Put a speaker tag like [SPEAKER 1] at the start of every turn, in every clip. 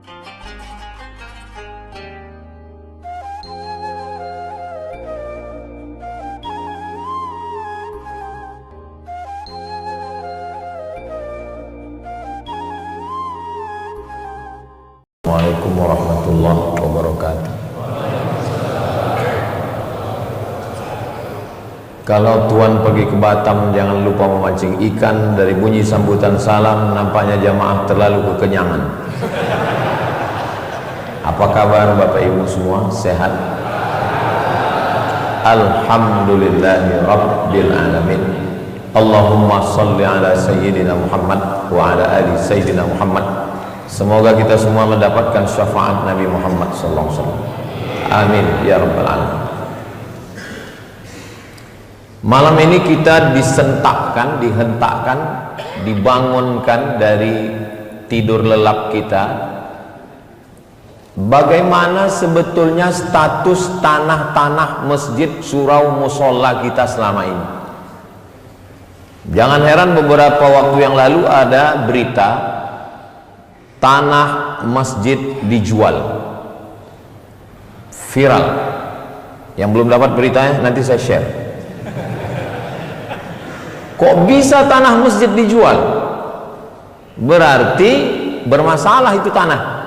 [SPEAKER 1] Assalamualaikum warahmatullahi wabarakatuh. Kalau tuan pergi ke Batam, jangan lupa memancing ikan. Dari bunyi sambutan salam, nampaknya jamaah terlalu kekenyangan. Apa kabar Bapak Ibu semua? Sehat? Alhamdulillahi Rabbil Alamin. Allahumma salli ala Sayyidina Muhammad wa ala ali Sayyidina Muhammad. Semoga kita semua mendapatkan syafaat Nabi Muhammad SAW. Amin ya Rabbal Alamin. Malam ini kita dihentakkan, dibangunkan dari tidur lelap kita. Bagaimana sebetulnya status tanah-tanah masjid, surau, musola kita selama ini? Jangan heran beberapa waktu yang lalu ada berita tanah masjid dijual, viral. Yang belum dapat beritanya nanti saya share. Kok bisa tanah masjid dijual? Berarti bermasalah itu tanah.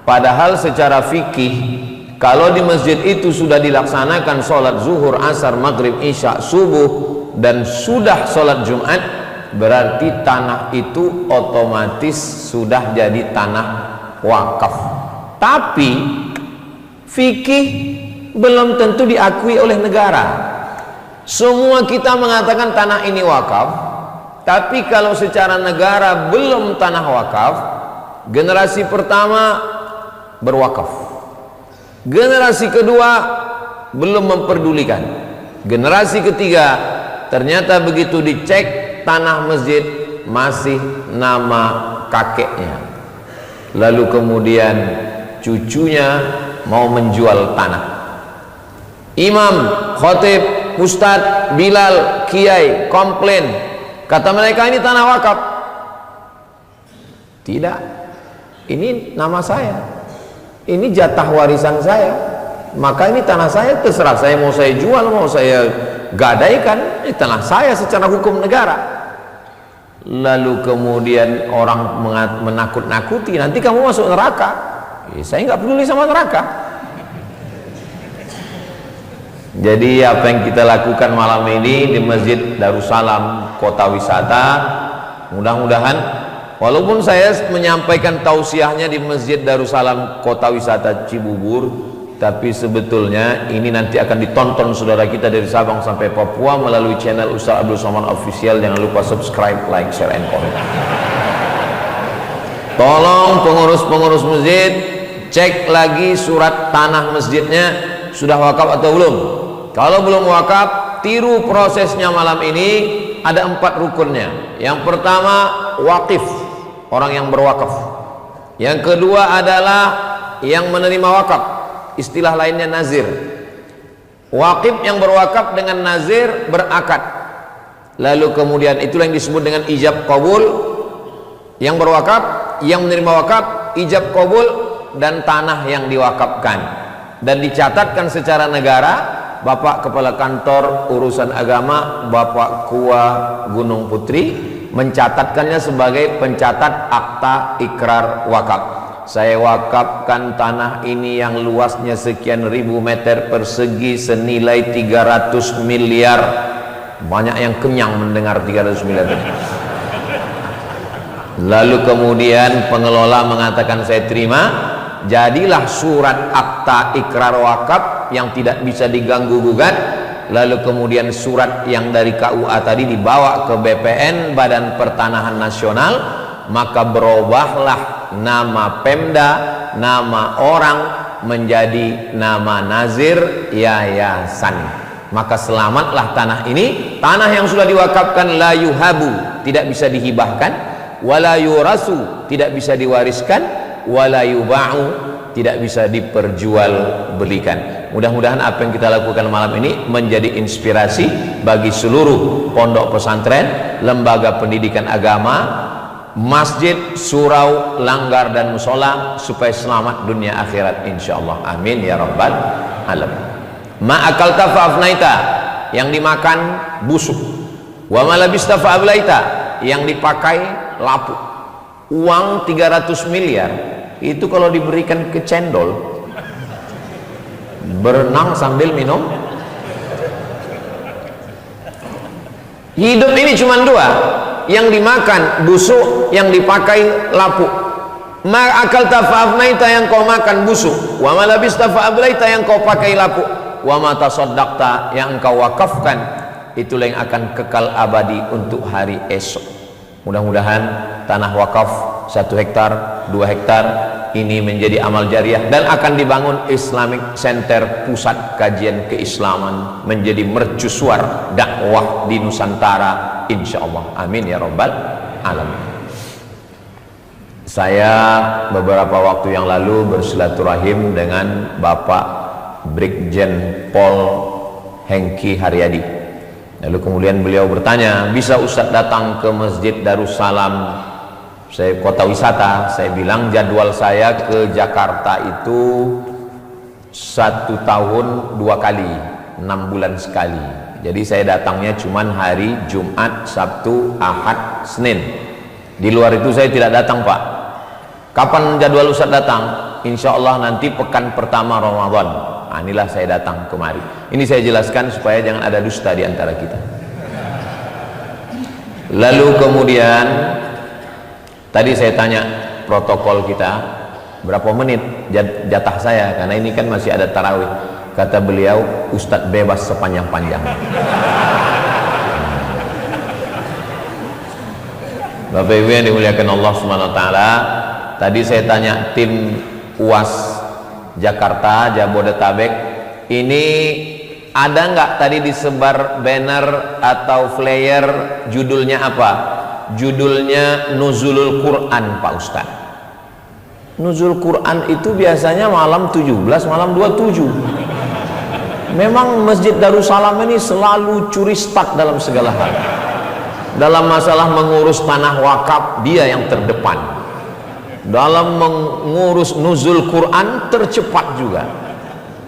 [SPEAKER 1] Padahal secara fikih, kalau di masjid itu sudah dilaksanakan sholat zuhur, asar, maghrib, isya, subuh, dan sudah sholat Jumat, berarti tanah itu otomatis sudah jadi tanah wakaf. Tapi fikih belum tentu diakui oleh negara. Semua kita mengatakan tanah ini wakaf, tapi kalau secara negara belum tanah wakaf. Generasi pertama berwakaf, generasi kedua belum memperdulikan, generasi ketiga ternyata begitu dicek tanah masjid masih nama kakeknya, lalu kemudian cucunya mau menjual tanah. Imam, khatib, ustadz, bilal, kiai komplain, kata mereka ini tanah wakaf. Tidak, ini nama saya, ini jatah warisan saya, maka ini tanah saya, terserah saya mau saya jual, mau saya gadaikan, ini tanah saya secara hukum negara. Lalu kemudian orang menakut-nakuti, nanti kamu masuk neraka. Saya nggak peduli sama neraka. Jadi apa yang kita lakukan malam ini di Masjid Darussalam Kota Wisata, mudah-mudahan, walaupun saya menyampaikan tausiahnya di Masjid Darussalam Kota Wisata Cibubur, tapi sebetulnya ini nanti akan ditonton saudara kita dari Sabang sampai Papua melalui channel Ustaz Abdul Somad Official. Jangan lupa subscribe, like, share, and comment. Tolong pengurus-pengurus masjid cek lagi surat tanah masjidnya sudah wakaf atau belum. Kalau belum wakaf, tiru prosesnya malam ini. Ada 4 rukunnya. Yang pertama wakif, orang yang berwakaf. Yang kedua adalah yang menerima wakaf, istilah lainnya nazir. Wakif yang berwakaf dengan nazir berakad, lalu kemudian itulah yang disebut dengan ijab qabul. Yang berwakaf, yang menerima wakaf, ijab qabul, dan tanah yang diwakafkan dan dicatatkan secara negara. Bapak Kepala Kantor Urusan Agama, Bapak Kua Gunung Putri, mencatatkannya sebagai pencatat akta ikrar wakaf. Saya wakafkan tanah ini yang luasnya sekian ribu meter persegi senilai 300 miliar. Banyak yang kenyang mendengar 300 miliar. Lalu kemudian pengelola mengatakan saya terima. Jadilah surat akta ikrar wakaf yang tidak bisa diganggu gugat. Lalu kemudian surat yang dari KUA tadi dibawa ke BPN, Badan Pertanahan Nasional, maka berubahlah nama Pemda, nama orang menjadi nama nazir yayasan. Maka selamatlah tanah ini. Tanah yang sudah diwakafkan la yuhabu, tidak bisa dihibahkan, wala yurasu, tidak bisa diwariskan, wala yuba'u, tidak bisa diperjualbelikan. Mudah-mudahan apa yang kita lakukan malam ini menjadi inspirasi bagi seluruh pondok pesantren, lembaga pendidikan agama, masjid, surau, langgar dan musola supaya selamat dunia akhirat insyaallah. Amin ya rabbal alamin. Ma akalta fa afnaita, yang dimakan busuk. Wa ma labista fa ablaita, yang dipakai lapuk. Uang 300 miliar itu kalau diberikan ke cendol, berenang sambil minum. Hidup ini cuma dua, yang dimakan busuk, yang dipakai lapuk. Ma akalta fa afnaita, yang kau makan busuk. Wa ma labista fa ablaita, yang kau pakai lapuk. Wa ma tasaddaqta, yang kau wakafkan, itulah yang akan kekal abadi untuk hari esok. Mudah-mudahan tanah wakaf 1 hektar, 2 hektar ini menjadi amal jariah dan akan dibangun Islamic Center, pusat kajian keislaman, menjadi mercusuar dakwah di Nusantara insyaallah. Amin ya rabbal alamin. Saya beberapa waktu yang lalu bersilaturahim dengan Bapak Brigjen Pol Hengki Haryadi. Lalu kemudian beliau bertanya, bisa Ustadz datang ke Masjid Darussalam, saya kota wisata? Saya bilang jadwal saya ke Jakarta itu 1 tahun 2 kali, 6 bulan sekali. Jadi saya datangnya cuman hari Jumat, Sabtu, Ahad, Senin. Di luar itu saya tidak datang Pak. Kapan jadwal Ustadz datang? Insya Allah nanti pekan pertama Ramadan. Nah, inilah saya datang kemari. Ini saya jelaskan supaya jangan ada dusta di antara kita. Lalu kemudian tadi saya tanya protokol kita berapa menit jatah saya, karena ini kan masih ada tarawih. Kata beliau, Ustadz bebas sepanjang-panjang. Bapak Ibu yang dimuliakan Allah Subhanahu wa taala, tadi saya tanya tim UAS Jakarta, Jabodetabek, ini ada nggak tadi disebar banner atau flyer, judulnya apa? Judulnya Nuzulul Quran Pak Ustaz. Nuzul Quran itu biasanya malam 17, malam 27. Memang Masjid Darussalam ini selalu curi start dalam segala hal. Dalam masalah mengurus tanah wakaf, dia yang terdepan. Dalam mengurus nuzul Quran tercepat juga.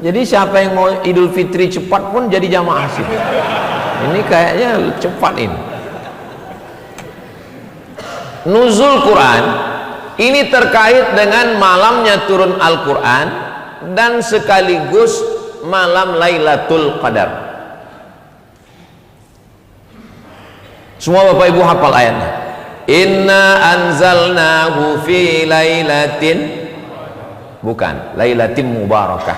[SPEAKER 1] Jadi siapa yang mau Idul Fitri cepat pun jadi jamaah sih. Ini kayaknya cepat ini. Nuzul Quran ini terkait dengan malamnya turun Al-Quran dan sekaligus malam Lailatul Qadar. Semua Bapak Ibu hafal ayatnya. Inna anzalnahu fi lailatin, bukan lailatin mubarakah.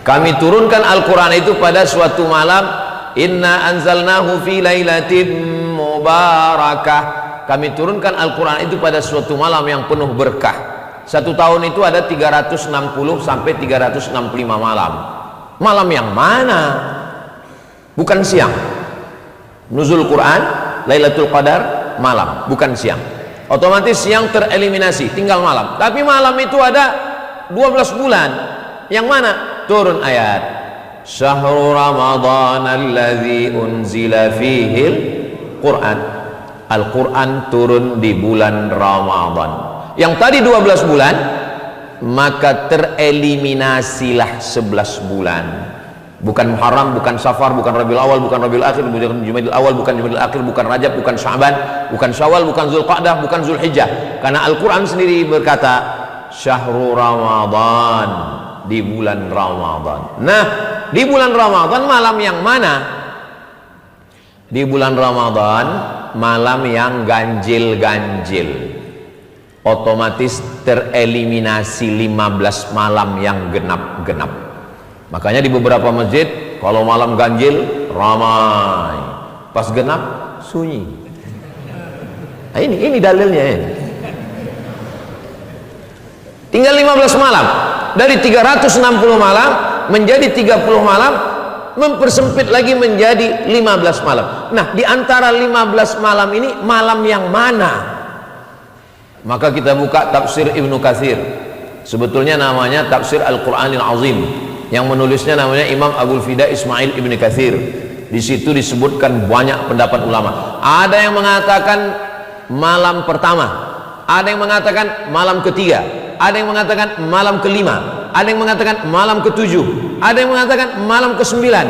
[SPEAKER 1] Kami turunkan Al-Quran itu pada suatu malam. Inna anzalnahu fi lailatin mubarakah. Kami turunkan Al-Quran itu pada suatu malam yang penuh berkah. 1 tahun itu ada 360 sampai 365 malam. Malam yang mana? Bukan siang. Nuzul Quran Lailatul Qadar malam, bukan siang. Otomatis siang tereliminasi, tinggal malam. Tapi malam itu ada 12 bulan. Yang mana? Turun ayat Syahrul Ramadan alladzi unzila fihil Quran. Al-Quran turun di bulan Ramadan. Yang tadi 12 bulan, maka tereliminasilah 11 bulan. Bukan Muharram, bukan Safar, bukan Rabiul Awal, bukan Rabiul Akhir, bukan Jumadil Awal, bukan Jumadil Akhir, bukan Rajab, bukan Sya'ban, bukan Syawal, bukan Zulqa'dah, bukan Zulhijjah. Karena Al-Quran sendiri berkata Syahrul Ramadan, di bulan Ramadan. Nah, di bulan Ramadan malam yang mana? Di bulan Ramadan malam yang ganjil-ganjil. Otomatis tereliminasi 15 malam yang genap-genap. Makanya di beberapa masjid kalau malam ganjil ramai, pas genap sunyi. Nah, ini dalilnya ini. Tinggal 15 malam. Dari 360 malam menjadi 30 malam, mempersempit lagi menjadi 15 malam. Nah, di antara 15 malam ini malam yang mana? Maka kita buka tafsir Ibnu Katsir. Sebetulnya namanya Tafsir Al-Qur'anil Azim. Yang menulisnya namanya Imam Abul Fida Ismail Ibn Katsir. Di situ disebutkan banyak pendapat ulama. Ada yang mengatakan malam pertama, ada yang mengatakan malam ketiga, ada yang mengatakan malam kelima, ada yang mengatakan malam ketujuh, ada yang mengatakan malam kesembilan,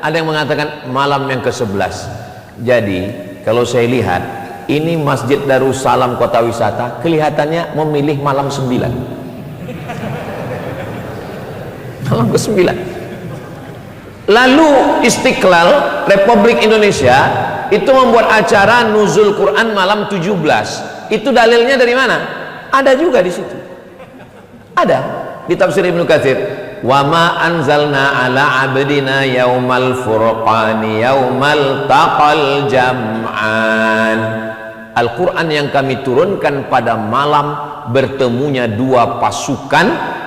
[SPEAKER 1] ada yang mengatakan malam yang ke-11. Jadi kalau saya lihat ini Masjid Darussalam Kota Wisata kelihatannya memilih malam 9, malam ke-9. Lalu Istiqlal Republik Indonesia itu membuat acara nuzul Quran malam 17. Itu dalilnya dari mana? Ada juga di situ. Ada di tafsir Ibnu Katsir. Wa ma anzalna ala abdina yaumal furqani yaumal taqal jam'an. Al-Quran yang kami turunkan pada malam bertemunya dua pasukan.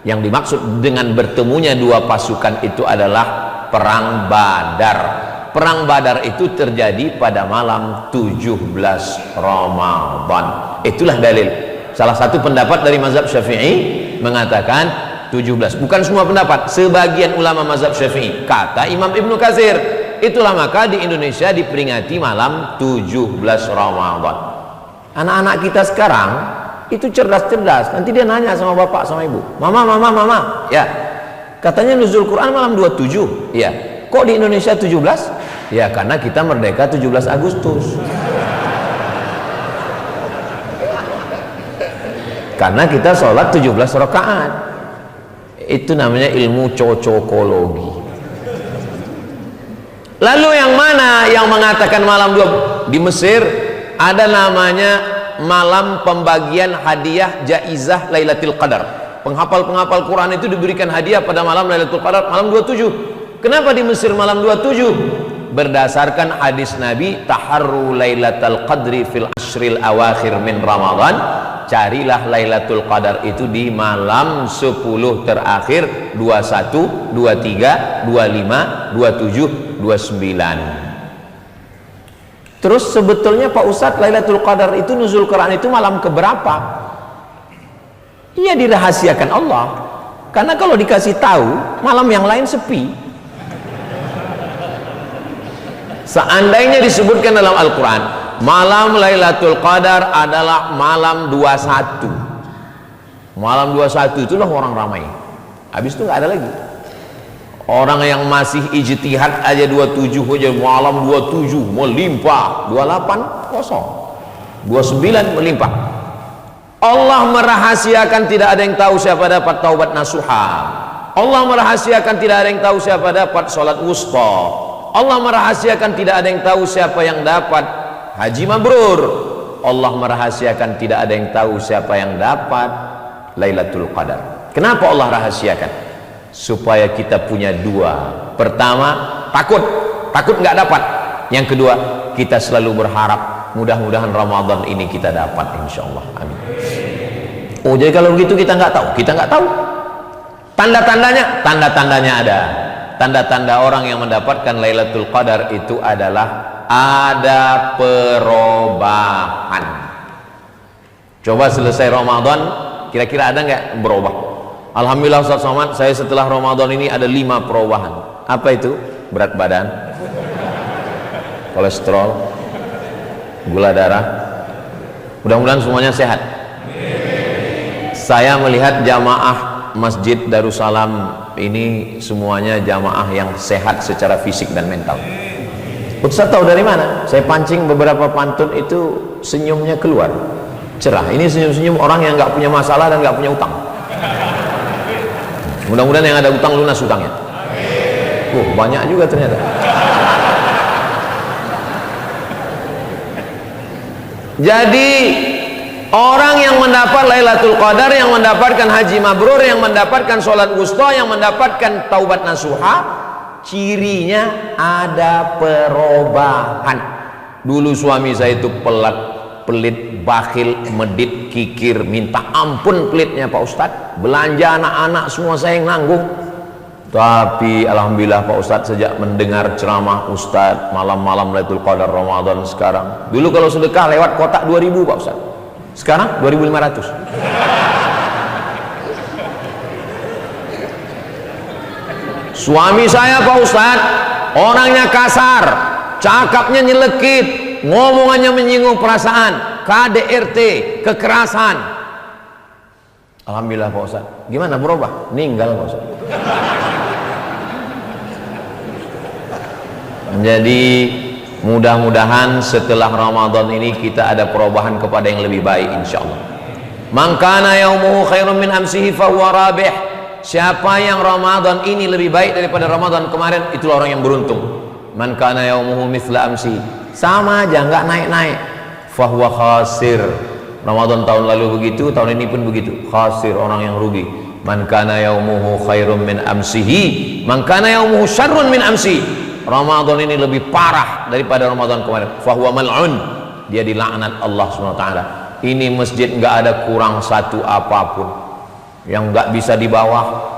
[SPEAKER 1] Yang dimaksud dengan bertemunya dua pasukan itu adalah perang Badar. Perang Badar itu terjadi pada malam 17 Ramadan. Itulah dalil. Salah satu pendapat dari mazhab Syafi'i mengatakan 17. Bukan semua pendapat, sebagian ulama mazhab Syafi'i. Kata Imam Ibnu Katsir, itulah maka di Indonesia diperingati malam 17 Ramadan. Anak-anak kita sekarang itu cerdas-cerdas. Nanti dia nanya sama bapak sama ibu, mama, ya katanya nuzul Quran malam 27. Ya, kok di Indonesia 17? Ya karena kita merdeka 17 Agustus. Karena kita sholat 17 rakaat. Itu namanya ilmu cocokologi. Lalu yang mana yang mengatakan malam 2? Di Mesir ada namanya malam pembagian hadiah jaizah Lailatul Qadar. Penghafal-penghafal Quran itu diberikan hadiah pada malam Lailatul Qadar, malam 27. Kenapa di Mesir malam 27? Berdasarkan hadis Nabi, taharru Lailatul Qadri fil ashril awakhir min Ramadan. Carilah Lailatul Qadar itu di malam 10 terakhir, 21, 23, 25, 27, 29. Terus sebetulnya Pak Ustadz, Lailatul Qadar itu nuzul Quran itu malam keberapa? Iya, dirahasiakan Allah. Karena kalau dikasih tahu, malam yang lain sepi. Seandainya disebutkan dalam Al-Quran, malam Lailatul Qadar adalah malam 21. Malam 21 itulah orang ramai. Habis itu nggak ada lagi. Orang yang masih ijtihad aja 27 aja, malam 27 melimpah, 28 kosong, 29 melimpah. Allah merahasiakan tidak ada yang tahu siapa dapat taubat nasuha. Allah merahasiakan tidak ada yang tahu siapa dapat sholat wusta. Allah merahasiakan tidak ada yang tahu siapa yang dapat haji mabrur. Allah merahasiakan tidak ada yang tahu siapa yang dapat Lailatul Qadar. Kenapa Allah rahasiakan? Supaya kita punya dua. Pertama, takut nggak dapat. Yang kedua, kita selalu berharap mudah-mudahan Ramadan ini kita dapat, insya Allah. Amin. Oh, jadi kalau begitu kita nggak tahu. Tanda-tandanya ada. Tanda-tanda orang yang mendapatkan Lailatul Qadar itu adalah ada perubahan. Coba selesai Ramadan, kira-kira ada nggak berubah? Alhamdulillah Ustaz Somad, saya setelah Ramadan ini ada 5 perubahan. Apa itu? Berat badan, kolesterol, gula darah. Mudah-mudahan semuanya sehat. Saya melihat jamaah Masjid Darussalam ini semuanya jamaah yang sehat secara fisik dan mental. Ustaz tahu dari mana? Saya pancing beberapa pantun itu senyumnya keluar cerah. Ini senyum-senyum orang yang nggak punya masalah dan nggak punya utang. Mudah-mudahan yang ada utang lunas utangnya. Banyak juga ternyata. Jadi orang yang mendapat Lailatul Qadar, yang mendapatkan haji mabrur, yang mendapatkan sholat wusta, yang mendapatkan taubat nasuha, cirinya ada perubahan. Dulu suami saya itu pelit, bakhil, medit, kikir, minta ampun pelitnya Pak Ustadz. Belanja anak-anak semua saya yang nanggung. Tapi alhamdulillah Pak Ustadz, sejak mendengar ceramah Ustadz malam-malam Lailatul Qadar Ramadan sekarang, dulu kalau sedekah lewat kotak 2000 Pak Ustadz, sekarang 2500. Suami saya Pak Ustadz orangnya kasar, cakapnya nyelekit, ngomongannya menyinggung perasaan, KDRT, kekerasan. Alhamdulillah Pak Ustaz. Gimana berubah? Ninggal Pak Ustaz. Jadi mudah-mudahan setelah Ramadan ini kita ada perubahan kepada yang lebih baik insyaallah. Man kana yaumuhu khairum min amsihi fahuwa rabih. Siapa yang Ramadan ini lebih baik daripada Ramadan kemarin, itulah orang yang beruntung. Man kana yaumuhu mithla amsi, sama aja nggak naik-naik, fahuwa khasir. Ramadan tahun lalu begitu, tahun ini pun begitu, khasir, orang yang rugi. Man kana yaumuhu khairum min amsihi, man kana yaumuhu syarrun min amsi. Ramadan ini lebih parah daripada Ramadan kemarin, fahuwa mal'un, dia dilaknat Allah SWT. Ini masjid nggak ada kurang satu apapun, yang nggak bisa di bawah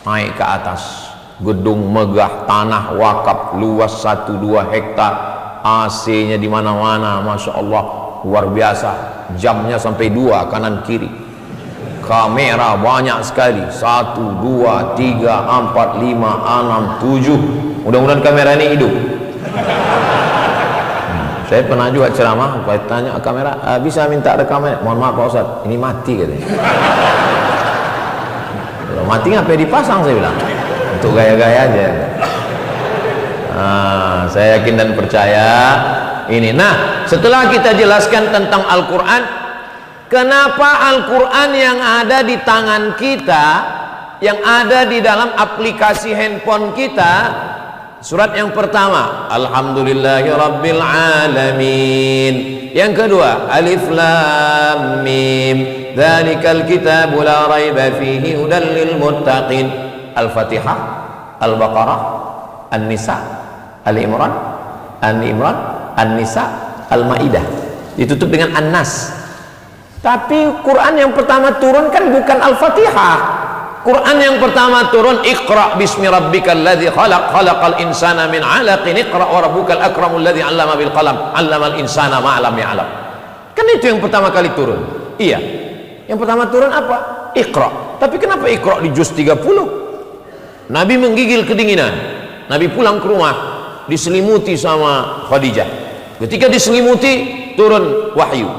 [SPEAKER 1] naik ke atas. Gedung megah, tanah wakaf luas 1-2 hektar, AC-nya di mana-mana, masya Allah, luar biasa. Jamnya sampai 2 kanan kiri, kamera banyak sekali, 1, 2, 3, 4, 5, 6, 7. Mudah-mudahan kamera ini hidup. Saya pernah juga ceramah, saya tanya kamera, bisa minta rekaman? Mohon maaf Pak Ustaz, ini mati katanya. Kalau mati ngapain dipasang, saya bilang, untuk gaya-gaya aja. Saya yakin dan percaya ini. Nah, setelah kita jelaskan tentang Al-Quran, kenapa Al-Quran yang ada di tangan kita, yang ada di dalam aplikasi handphone kita, surat yang pertama Alhamdulillahi Rabbil Alamin, yang kedua Alif Lam Mim Dzalikal Kitabu La Raiba Fihi Hudan Lil Muttaqin, Al-Fatihah, Al-Baqarah, An-Nisa, Al-Imran, An-Imran, An-Nisa, Al-Maidah, ditutup dengan An-Nas. Tapi Quran yang pertama turun kan bukan Al-Fatihah. Quran yang pertama turun Iqra bismi rabbikal ladzi khalaq, khalaqal insana min 'alaqin, Iqra wa rabbukal akramul ladzi 'allama bil qalam, 'allamal insana ma lam ya'lam. Kan itu yang pertama kali turun. Iya. Yang pertama turun apa? Iqra. Tapi kenapa Iqra di juz 30? Nabi menggigil kedinginan. Nabi pulang ke rumah diselimuti sama Khadijah. Ketika diselimuti turun wahyu.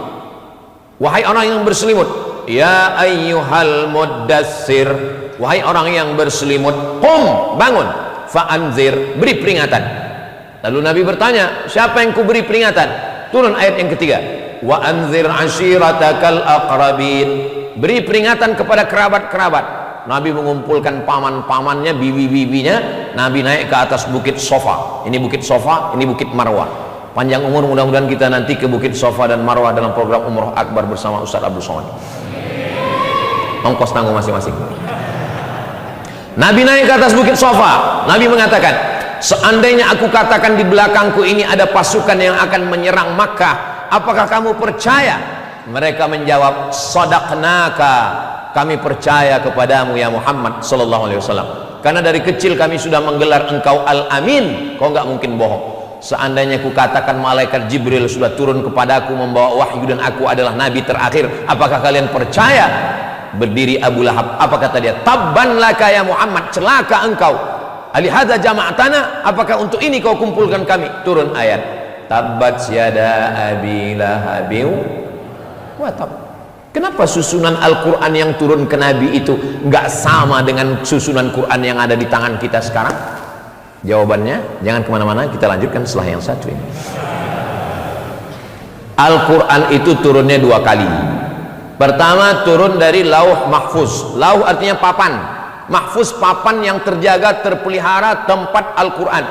[SPEAKER 1] Wahai orang yang berselimut, ya ayyuhal muddassir, wahai orang yang berselimut, qum, bangun, fa'anzir, beri peringatan. Lalu Nabi bertanya, siapa yang ku beri peringatan? Turun ayat yang ketiga, wa anzir ashiratakal aqrabin, beri peringatan kepada kerabat-kerabat. Nabi mengumpulkan paman-pamannya, bibi-bibinya. Nabi naik ke atas bukit Sofa. Ini bukit Sofa, ini bukit Marwah. Panjang umur, mudah-mudahan kita nanti ke bukit Sofa dan Marwah dalam program Umroh Akbar bersama Ustaz Abdul Somad. Ongkos tanggung masing-masing. Nabi naik ke atas bukit Sofa. Nabi mengatakan, seandainya aku katakan di belakangku ini ada pasukan yang akan menyerang Makkah, apakah kamu percaya? Mereka menjawab, sadaqnaka, kami percaya kepadamu ya Muhammad sallallahu alaihi wasallam, karena dari kecil kami sudah menggelar engkau Al-Amin, kau nggak mungkin bohong. Seandainya ku katakan malaikat Jibril sudah turun kepadaku membawa wahyu dan aku adalah nabi terakhir, apakah kalian percaya? Berdiri Abu Lahab, apa kata dia? Tabban laka ya Muhammad, celaka engkau. Alihadza jama'tana, apakah untuk ini kau kumpulkan kami? Turun ayat, tabbat yada abi lahabin wa tab. Kenapa susunan Al-Quran yang turun ke Nabi itu nggak sama dengan susunan Quran yang ada di tangan kita sekarang? Jawabannya, jangan kemana-mana, kita lanjutkan setelah yang satu ini. Al-Quran itu turunnya 2 kali. Pertama turun dari lauh mahfuz. Lauh artinya papan, mahfuz papan yang terjaga, terpelihara, tempat Al-Quran.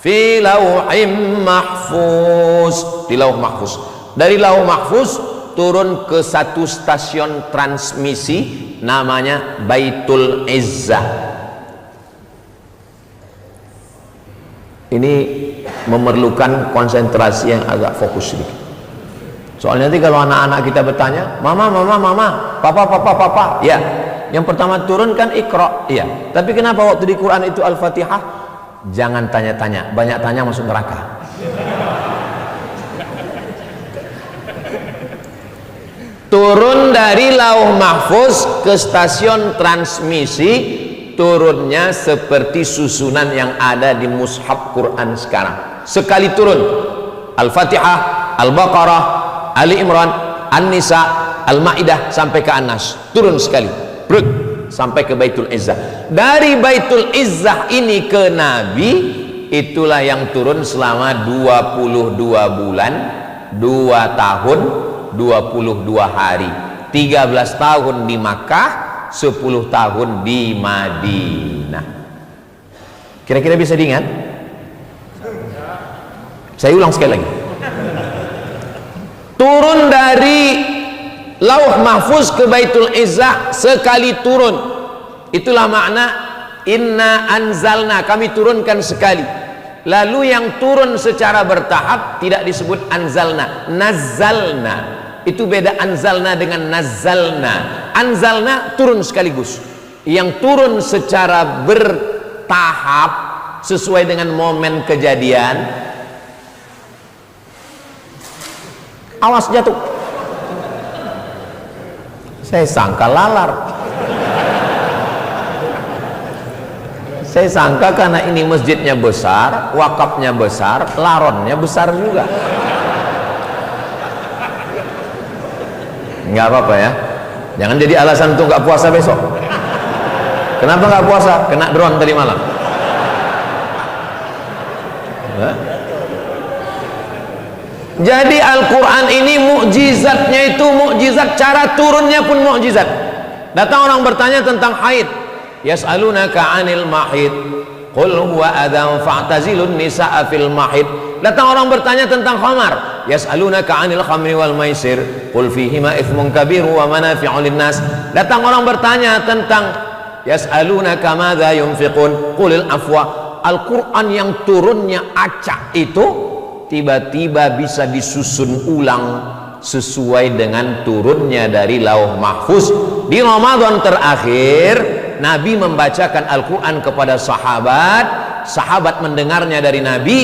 [SPEAKER 1] Fi lauhim mahfuz, di lauh mahfuz. Dari lauh mahfuz turun ke satu stasiun transmisi namanya Baitul Izzah. Ini memerlukan konsentrasi yang agak fokus sedikit. Soalnya nanti kalau anak-anak kita bertanya, mama, papa, ya, yang pertama turun kan Iqra, iya. Tapi kenapa waktu di Quran itu Al-Fatihah? Jangan tanya-tanya, banyak tanya masuk neraka. Turun dari lauh mahfuz ke stasiun transmisi, turunnya seperti susunan yang ada di mushaf Quran sekarang. Sekali turun Al-Fatihah, Al-Baqarah, Ali Imran, An-Nisa, Al-Ma'idah sampai ke An-Nas, turun sekali, bruk, sampai ke Baitul Izzah. Dari Baitul Izzah ini ke Nabi, itulah yang turun selama 22 bulan, 2 tahun, 22 hari, 13 tahun di Makkah, 10 tahun di Madinah. Kira-kira bisa diingat? Saya ulang sekali lagi. Turun dari Lauh Mahfuz ke Baitul Izzah sekali turun. Itulah makna inna anzalna, kami turunkan sekali. Lalu yang turun secara bertahap tidak disebut anzalna, nazzalna. Itu beda anzalna dengan nazzalna. Anzalna turun sekaligus. Yang turun secara bertahap sesuai dengan momen kejadian. Awas jatuh. Saya sangka lalar. Saya sangka karena ini masjidnya besar, wakafnya besar, laronnya besar juga. Nggak apa-apa ya. Jangan jadi alasan untuk nggak puasa besok. Kenapa nggak puasa? Kena drone tadi malam. Jadi Al-Quran ini mukjizatnya itu mukjizat, cara turunnya pun mukjizat. Datang orang bertanya tentang haid, yas'alunaka 'anil mahid qul huwa adzan fa'tazilun nisaa fil mahid. Datang orang bertanya tentang khamar, yas'alunaka 'anil khamri wal maisir qul fihima itsmun kabir wa manafi'u linnas. Datang orang bertanya tentang yas'alunaka madza yunfiqun qulil afwa. Al-Quran yang turunnya acak itu tiba-tiba bisa disusun ulang sesuai dengan turunnya dari Lauh Mahfuz. Di Ramadan terakhir Nabi membacakan Al-Quran kepada sahabat, sahabat mendengarnya dari Nabi.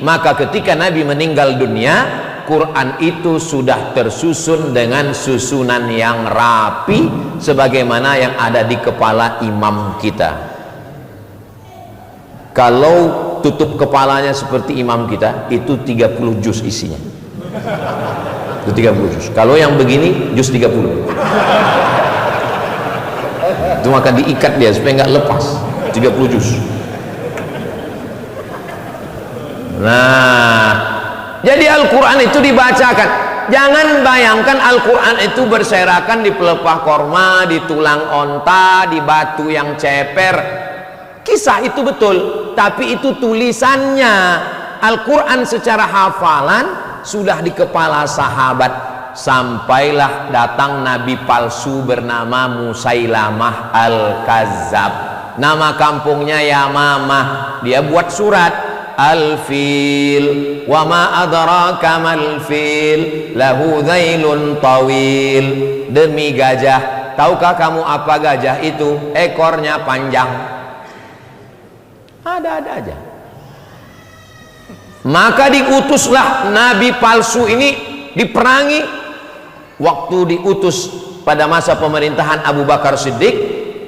[SPEAKER 1] Maka ketika Nabi meninggal dunia, Quran itu sudah tersusun dengan susunan yang rapi sebagaimana yang ada di kepala imam kita. Kalau tutup kepalanya seperti imam kita, itu 30 juz isinya. Itu 30 juz. Kalau yang begini, juz 30. Itu maka diikat dia supaya nggak lepas. 30 juz. Nah, jadi Al-Quran itu dibacakan. Jangan bayangkan Al-Quran itu berserakan di pelepah korma, di tulang onta, di batu yang ceper. Kisah itu betul, tapi itu tulisannya. Al-Quran secara hafalan sudah di kepala sahabat. Sampailah datang nabi palsu bernama Musailamah Al-Kazzab. Nama kampungnya Yamamah. Dia buat surat Al-Fil wa ma adraka mal fil lahu dhailun tawil. Demi gajah, tahukah kamu apa gajah itu? Ekornya panjang. Ada-ada aja. Maka diutuslah nabi palsu ini diperangi. Waktu diutus pada masa pemerintahan Abu Bakar Siddiq,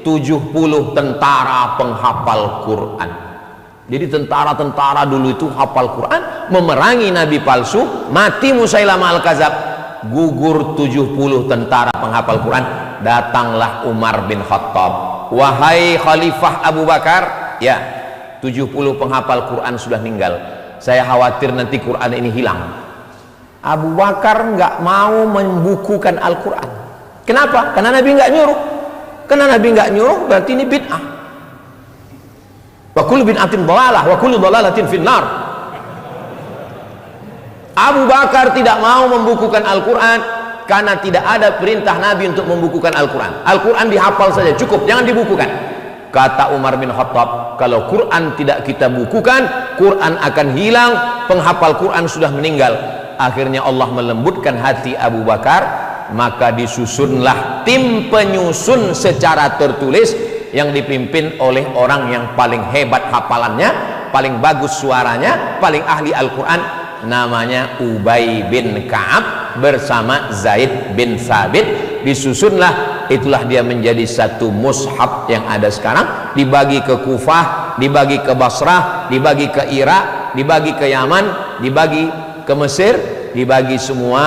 [SPEAKER 1] 70 tentara penghafal Quran. Jadi tentara-tentara dulu itu hafal Quran, memerangi nabi palsu. Mati Musailamah Al-Kazzab, gugur 70 tentara penghafal Quran. Datanglah Umar bin Khattab, wahai Khalifah Abu Bakar, ya, 70 penghafal Quran sudah meninggal. Saya khawatir nanti Quran ini hilang. Abu Bakar nggak mau membukukan Al-Quran. Kenapa? Karena Nabi nggak nyuruh. Karena Nabi nggak nyuruh berarti ini bid'ah. Wa kullu bid'atin dhalalah wa kullu dhalalatin finnar. Abu Bakar tidak mau membukukan Al-Quran karena tidak ada perintah Nabi untuk membukukan Al-Quran. Al-Quran dihafal saja cukup, jangan dibukukan. Kata Umar bin Khattab, kalau Quran tidak kita bukukan, Quran akan hilang. Penghafal Quran sudah meninggal. Akhirnya Allah melembutkan hati Abu Bakar, maka disusunlah tim penyusun secara tertulis yang dipimpin oleh orang yang paling hebat hafalannya, paling bagus suaranya, paling ahli Al-Quran, namanya Ubay bin Ka'ab bersama Zaid bin Thabit. Disusunlah itulah dia menjadi satu mushaf yang ada sekarang, dibagi ke Kufah, dibagi ke Basrah, dibagi ke Irak, dibagi ke Yaman, dibagi ke Mesir, dibagi semua,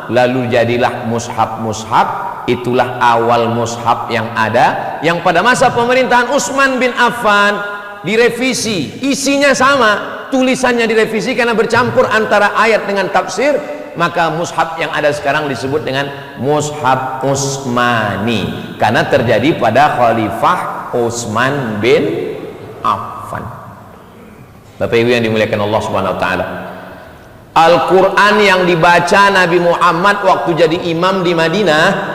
[SPEAKER 1] lalu jadilah mushaf-mushaf. Itulah awal mushaf yang ada, yang pada masa pemerintahan Utsman bin Affan direvisi, isinya sama, tulisannya direvisi karena bercampur antara ayat dengan tafsir, maka mushaf yang ada sekarang disebut dengan mushaf Utsmani karena terjadi pada Khalifah Utsman bin Affan. Bapak Ibu yang dimuliakan Allah Subhanahu wa taala, Al-Qur'an yang dibaca Nabi Muhammad waktu jadi imam di Madinah,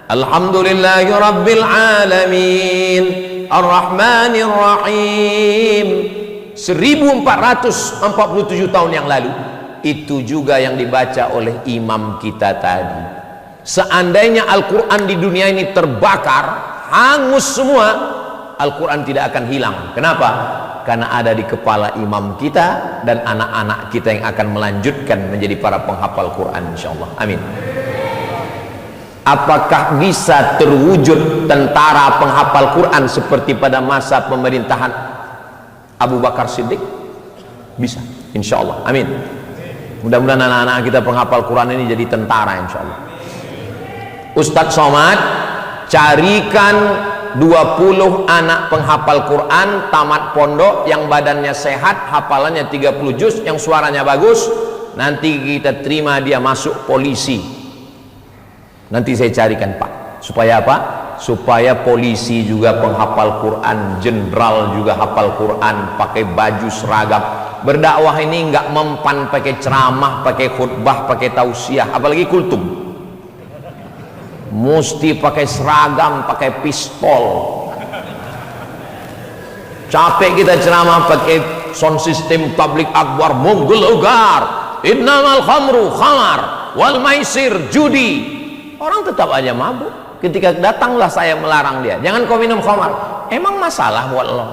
[SPEAKER 1] Alhamdulillahi Rabbil Alamin Ar-Rahmanir Rahim, 1447 tahun yang lalu, itu juga yang dibaca oleh imam kita tadi. Seandainya Al-Quran di dunia ini terbakar, hangus semua, Al-Quran tidak akan hilang. Kenapa? Karena ada di kepala imam kita dan anak-anak kita yang akan melanjutkan menjadi para penghafal Quran, insyaallah. Amin. Apakah bisa terwujud tentara penghafal Quran seperti pada masa pemerintahan Abu Bakar Siddiq? Bisa, insya Allah. Amin. Mudah-mudahan anak-anak kita penghafal Quran ini jadi tentara, insya Allah. Ustadz Somad, carikan 20 anak penghafal Quran tamat pondok yang badannya sehat, hafalannya 30 juz, yang suaranya bagus. Nanti kita terima dia masuk polisi. Nanti saya carikan, Pak. Supaya apa? Supaya polisi juga penghafal Quran, jenderal juga hafal Quran, pakai baju seragam. Berdakwah ini enggak mempan pakai ceramah, pakai khutbah, pakai tausiah, apalagi kultum. Mesti pakai seragam, pakai pistol. Capek kita ceramah pakai sound system tablik akbar menggelegar, innamal khamru khamar wal maisir judi. Orang tetap aja mabuk. Ketika datanglah saya melarang dia, jangan kau minum khamar. Emang masalah buat lo?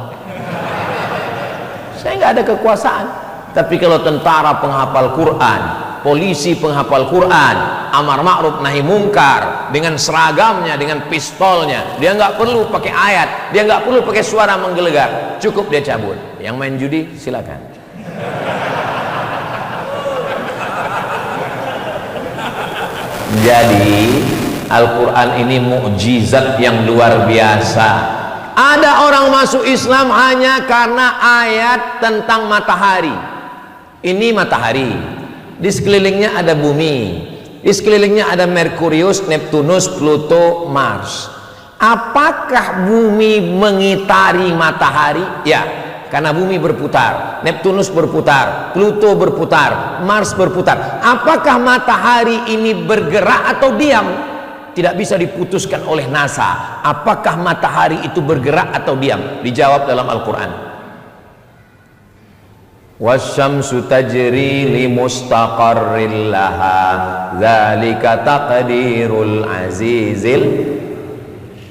[SPEAKER 1] Saya nggak ada kekuasaan. Tapi kalau tentara penghafal Quran, polisi penghafal Quran, amar ma'ruf nahi mungkar, dengan seragamnya, dengan pistolnya, dia nggak perlu pakai ayat, dia nggak perlu pakai suara menggelegar, cukup dia cabut. Yang main judi silakan. Jadi Al-Quran ini mukjizat yang luar biasa. Ada orang masuk Islam hanya karena ayat tentang matahari. Ini matahari, di sekelilingnya ada bumi, di sekelilingnya ada Merkurius, Neptunus, Pluto, Mars. Apakah bumi mengitari matahari? Ya, karena bumi berputar, Neptunus berputar, Pluto berputar, Mars berputar. Apakah matahari ini bergerak atau diam? Tidak bisa diputuskan oleh NASA. Apakah matahari itu bergerak atau diam? Dijawab dalam Al-Quran. Wasyamsu tajri li mustaqarril laha dzalika taqdirul azizil.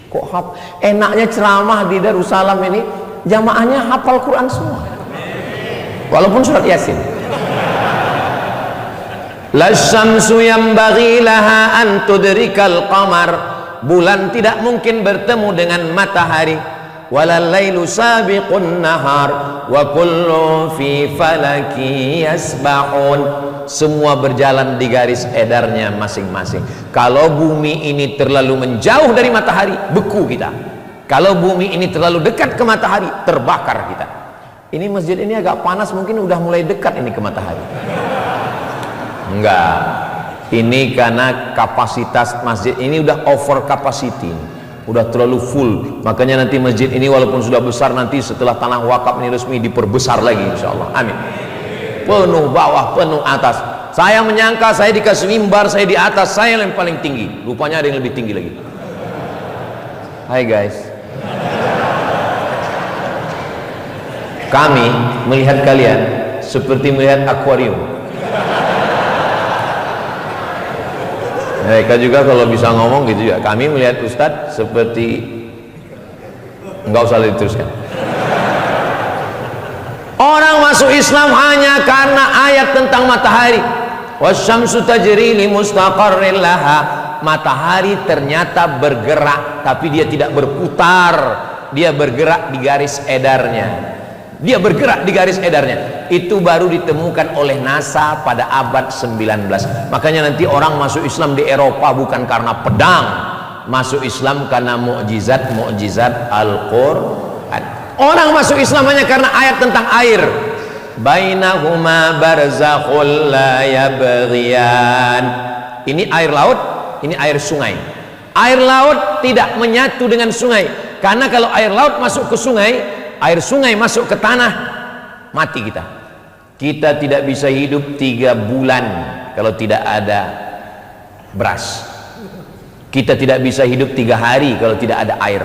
[SPEAKER 1] Kok enaknya ceramah di Darussalam ini, jamaahnya hafal Quran semua, walaupun surat Yasin. Lasyamsu yanbaghi laha an tudrikal qamar, bulan tidak mungkin bertemu dengan matahari. Walal lailu sabiqun nahar wa kullu fi falaki yasbahun, semua berjalan di garis edarnya masing-masing. Kalau bumi ini terlalu menjauh dari matahari, beku kita. Kalau bumi ini terlalu dekat ke matahari, terbakar kita. Ini masjid ini agak panas, mungkin udah mulai dekat ini ke matahari. Enggak, ini karena kapasitas masjid ini udah over capacity, udah terlalu full. Makanya nanti masjid ini walaupun sudah besar, nanti setelah tanah wakaf ini resmi diperbesar lagi, insyaallah. Amin. Penuh bawah, penuh atas. Saya menyangka saya dikasih mimbar, saya di atas, saya yang paling tinggi. Rupanya ada yang lebih tinggi lagi. Hai guys, kami melihat kalian seperti melihat akuarium. Mereka juga kalau bisa ngomong gitu juga. Kami melihat Ustadz seperti, enggak usah diteruskan. Orang masuk Islam hanya karena ayat tentang matahari. Wasyamsu tajri li mustaqarril laha. matahari ternyata bergerak, tapi dia tidak berputar, dia bergerak di garis edarnya. Dia bergerak di garis edarnya. Itu baru ditemukan oleh NASA pada abad 19. Makanya nanti orang masuk Islam di Eropa bukan karena pedang, masuk Islam karena mukjizat Al-Quran. Orang masuk Islam hanya karena ayat tentang air. Bainahuma barzakhul la yabghiyan. Ini air laut, ini air sungai. Air laut tidak menyatu dengan sungai, karena kalau air laut masuk ke sungai, air sungai masuk ke tanah, mati kita. Kita tidak bisa hidup 3 bulan kalau tidak ada beras. Kita tidak bisa hidup 3 hari kalau tidak ada air.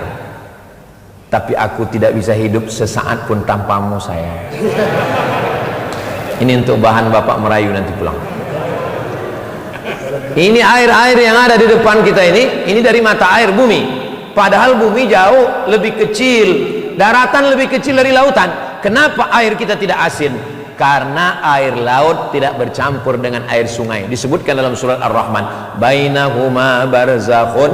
[SPEAKER 1] Tapi aku tidak bisa hidup sesaat pun tanpamu sayang. Ini untuk bahan Bapak merayu nanti pulang. Ini air-air yang ada di depan kita ini dari mata air bumi. Padahal bumi jauh lebih kecil, daratan lebih kecil dari lautan. Kenapa air kita tidak asin? Karena air laut tidak bercampur dengan air sungai. Disebutkan dalam surat Ar-Rahman, bainahuma barzakhun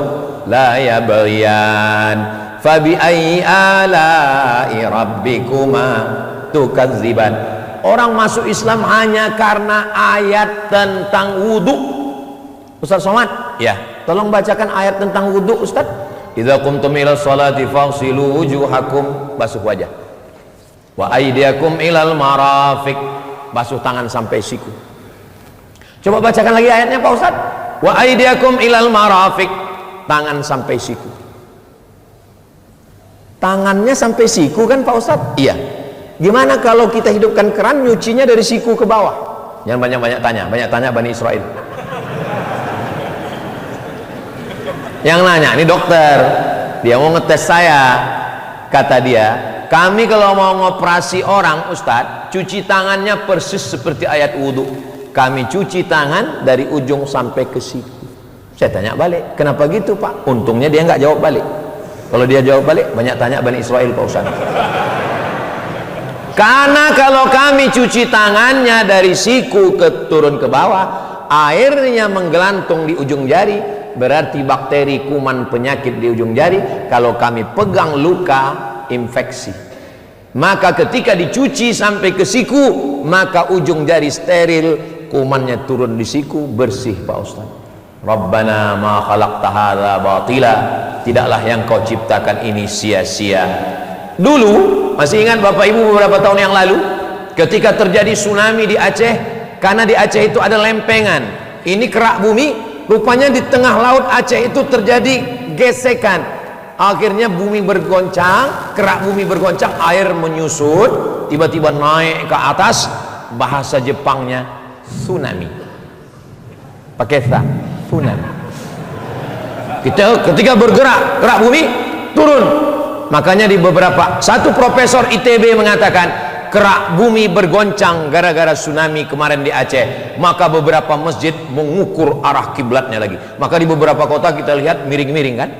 [SPEAKER 1] la yabghiyan fabi ayyi ala'i rabbikuma tukadziban. Orang masuk Islam hanya karena ayat tentang wudu. Ustaz Somad, ya, tolong bacakan ayat tentang wudu Ustaz. Idza qumtum ila sholati faghsilu wujuhakum, basuh wajah. Wa aydiyakum ilal marafiq, basuh tangan sampai siku. Coba bacakan lagi ayatnya Pak Ustaz. Wa aydiyakum ilal marafiq, tangan sampai siku. Tangannya sampai siku kan Pak Ustaz? Iya. Gimana kalau kita hidupkan keran, nyucinya dari siku ke bawah? Jangan banyak-banyak tanya Bani Israel. Yang nanya, ini dokter, dia mau ngetes saya. Kata dia, kami kalau mau ngoperasi orang Ustadz, cuci tangannya persis seperti ayat wudhu. Kami cuci tangan dari ujung sampai ke siku. Saya tanya balik, kenapa gitu Pak? Untungnya dia nggak jawab balik. Kalau dia jawab balik, banyak tanya Bani Israel Pak Ustadz. Karena kalau kami cuci tangannya dari siku turun ke bawah, airnya menggelantung di ujung jari, berarti bakteri, kuman, penyakit di ujung jari. Kalau kami pegang luka, infeksi. Maka ketika dicuci sampai ke siku, maka ujung jari steril, kumannya turun di siku, bersih Pak Ustaz. Rabbana ma khalaqta hadza batila, tidaklah yang kau ciptakan ini sia-sia. Dulu masih ingat Bapak Ibu beberapa tahun yang lalu ketika terjadi tsunami di Aceh, karena di Aceh itu ada lempengan, ini kerak bumi, rupanya di tengah laut Aceh itu terjadi gesekan, akhirnya bumi bergoncang, kerak bumi bergoncang, air menyusut, tiba-tiba naik ke atas, bahasa Jepangnya tsunami, pakai tsunami. Ketika bergerak kerak bumi turun. Makanya di satu profesor ITB mengatakan kerak bumi bergoncang gara-gara tsunami kemarin di Aceh, maka beberapa masjid mengukur arah kiblatnya lagi. Maka di beberapa kota kita lihat miring-miring kan,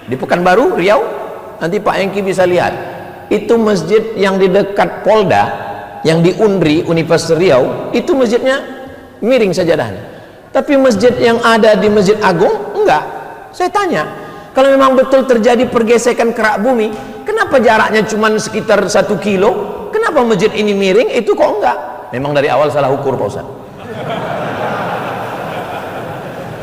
[SPEAKER 1] di Pekanbaru, Riau, nanti Pak Engki bisa lihat itu masjid yang di dekat Polda, yang di Unri Universitas Riau, itu masjidnya miring sajadahnya. Tapi masjid yang ada di Masjid Agung enggak. Saya tanya, kalau memang betul terjadi pergesekan kerak bumi, kenapa jaraknya cuma sekitar 1 kilo? Kenapa masjid ini miring, itu kok enggak? Memang dari awal salah ukur Pak Ustaz.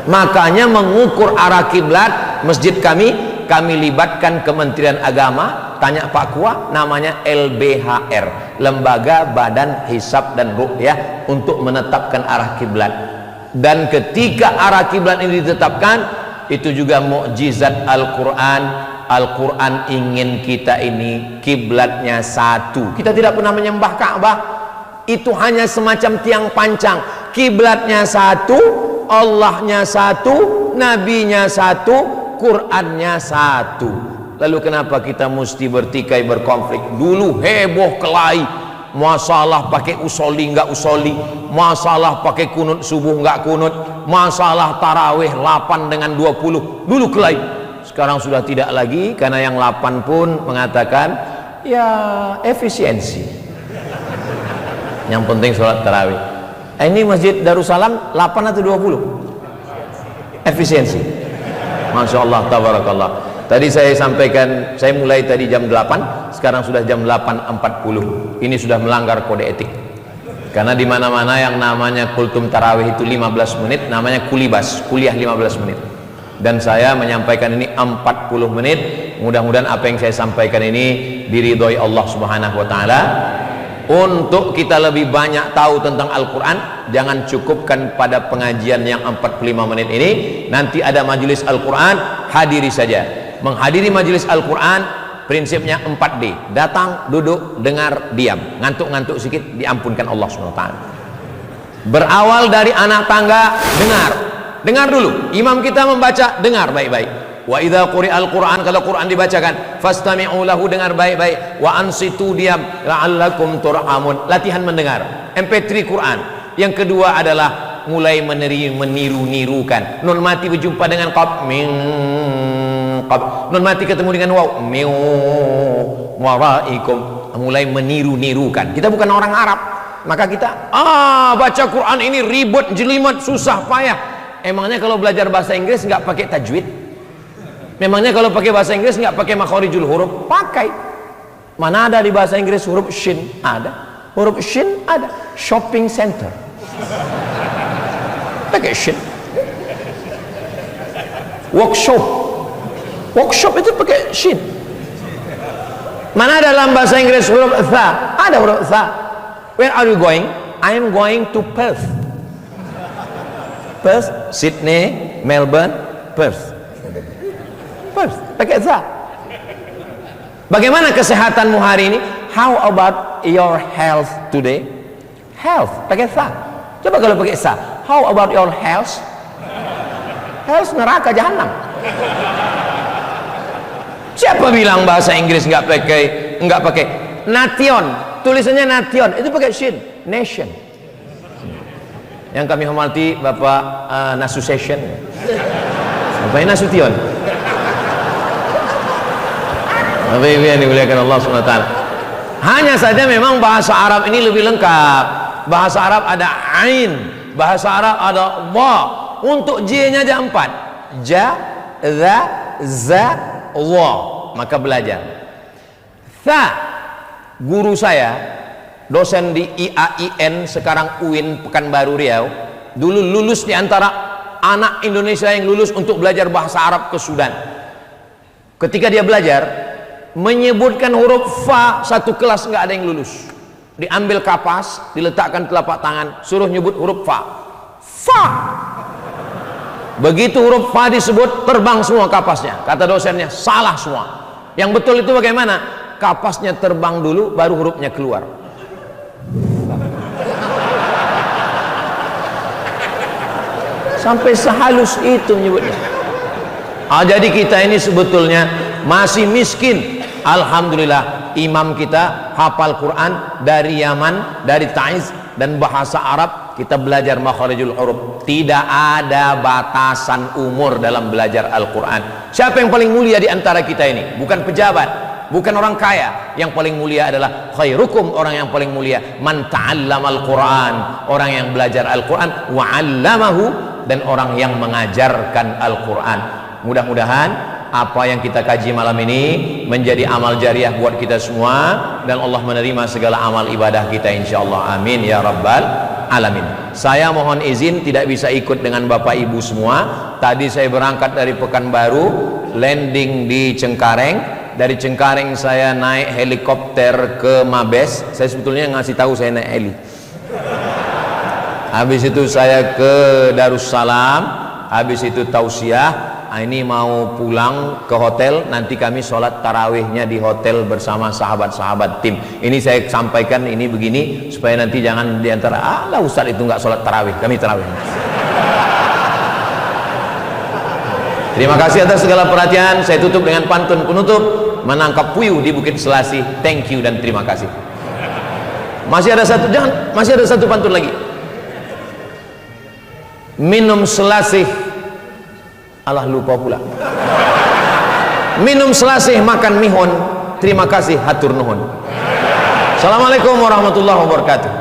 [SPEAKER 1] Makanya mengukur arah kiblat masjid kami libatkan Kementerian Agama. Tanya Pak Kua, namanya LBHR, Lembaga Badan Hisab dan Ruqyah, untuk menetapkan arah kiblat. Dan ketika arah kiblat ini ditetapkan, itu juga mukjizat Al-Quran. Al-Quran ingin kita ini kiblatnya satu. Kita tidak pernah menyembah Ka'bah, itu hanya semacam tiang pancang. Kiblatnya satu, Allahnya satu, Nabinya satu, Qurannya satu. Lalu kenapa kita mesti bertikai berkonflik? Dulu heboh kelahi, masalah pakai usoli nggak usoli, masalah pakai kunut subuh nggak kunut, masalah tarawih 8 dengan 20. Dulu kelahi. Sekarang sudah tidak lagi, karena yang 8 pun mengatakan ya efisiensi, yang penting sholat tarawih. Ini Masjid Darussalam 8 atau 20? efisiensi. Masya Allah, tabarakallah. Tadi saya sampaikan, saya mulai tadi jam 8, sekarang sudah jam 8.40. Ini sudah melanggar kode etik. Karena di mana-mana yang namanya kultum tarawih itu 15 menit, namanya kulibas, kuliah 15 menit. Dan saya menyampaikan ini 40 menit. Mudah-mudahan apa yang saya sampaikan ini diridhoi Allah Subhanahu wa taala. Untuk kita lebih banyak tahu tentang Al-Quran, jangan cukupkan pada pengajian yang 45 menit ini. Nanti ada majelis Al-Quran, hadiri saja. Menghadiri majelis Al-Quran prinsipnya 4D: datang, duduk, dengar, diam. Ngantuk-ngantuk sedikit diampunkan Allah SWT. Berawal dari anak tangga, dengar dulu. Imam kita membaca, dengar baik-baik. Wa idza quri'al Qur'an, kalau Quran dibacakan, fastami'u lahu, dengar baik-baik. Wa ansitu, diam, la'allakum turhamun, latihan mendengar. MP3 Quran. Yang kedua adalah mulai meniru-nirukan. Nun mati berjumpa dengan qaf, min qaf. Nun mati ketemu dengan waw, min waraikum. Mulai meniru-nirukan. Kita bukan orang Arab, maka kita baca Quran ini ribet, jelimet, susah, payah. Emangnya kalau belajar bahasa Inggris nggak pakai tajwid? Memangnya kalau pakai bahasa Inggris nggak pakai makhorijul huruf? Pakai. Mana ada di bahasa Inggris huruf shin? Ada. Huruf shin ada. Shopping center. Pakai shin. Workshop itu pakai shin. Mana ada dalam bahasa Inggris huruf tha? Ada huruf tha. Where are you going? I am going to Perth. Perth, Sydney, Melbourne, Perth. Pakai za. Bagaimana kesehatanmu hari ini? How about your health today? Health pakai za. Coba kalau pakai za. How about your health? Health neraka jahanam. Siapa bilang bahasa Inggris nggak pakai nation? Tulisannya nation, itu pakai shin. Nation. Yang kami hormati Bapak Nasution, Bapak Nasution. Bapak Ibu yang dimuliakan Allah SWT. Hanya saja memang bahasa Arab ini lebih lengkap. Bahasa Arab ada ain, bahasa Arab ada wa. Untuk j-nya aja 4. Ja, za, za, wa. Maka belajar. Tha, guru saya, dosen di IAIN, sekarang UIN Pekanbaru Riau, dulu lulus di antara anak Indonesia yang lulus untuk belajar bahasa Arab ke Sudan. Ketika dia belajar, menyebutkan huruf fa, satu kelas nggak ada yang lulus. Diambil kapas, diletakkan telapak tangan, suruh nyebut huruf fa. Begitu huruf fa disebut, terbang semua kapasnya. Kata dosennya, salah semua. Yang betul itu bagaimana? Kapasnya terbang dulu, baru hurufnya keluar. Sampai sehalus itu menyebutnya. Jadi kita ini sebetulnya masih miskin. Alhamdulillah, imam kita hafal Quran dari Yaman, dari Taiz, dan bahasa Arab. Kita belajar makharijul huruf. Tidak ada batasan umur dalam belajar Al-Quran. Siapa yang paling mulia di antara kita ini? Bukan pejabat, bukan orang kaya. Yang paling mulia adalah khairukum, orang yang paling mulia man ta'allamal Quran, orang yang belajar Al-Quran, wa 'allamahu, dan orang yang mengajarkan Al-Quran. Mudah-mudahan apa yang kita kaji malam ini menjadi amal jariah buat kita semua, dan Allah menerima segala amal ibadah kita insyaallah. Amin ya rabbal alamin. Saya mohon izin tidak bisa ikut dengan Bapak Ibu semua. Tadi saya berangkat dari Pekanbaru, landing di Cengkareng. Dari Cengkareng saya naik helikopter ke Mabes. Saya sebetulnya ngasih tahu saya naik heli. Habis itu saya ke Darussalam, habis itu tausiah. Ini mau pulang ke hotel, nanti kami sholat tarawihnya di hotel bersama sahabat-sahabat tim. Ini saya sampaikan ini begini supaya nanti jangan diantara lah Ustaz itu nggak sholat tarawih, kami tarawih. Terima kasih atas segala perhatian. Saya tutup dengan pantun penutup, menangkap puyuh di Bukit Selasih. Thank you dan terima kasih. Masih ada satu pantun lagi. Minum selasih, alah lupa pula. Minum selasih, makan mihun, terima kasih hatur nuhun. Assalamualaikum warahmatullahi wabarakatuh.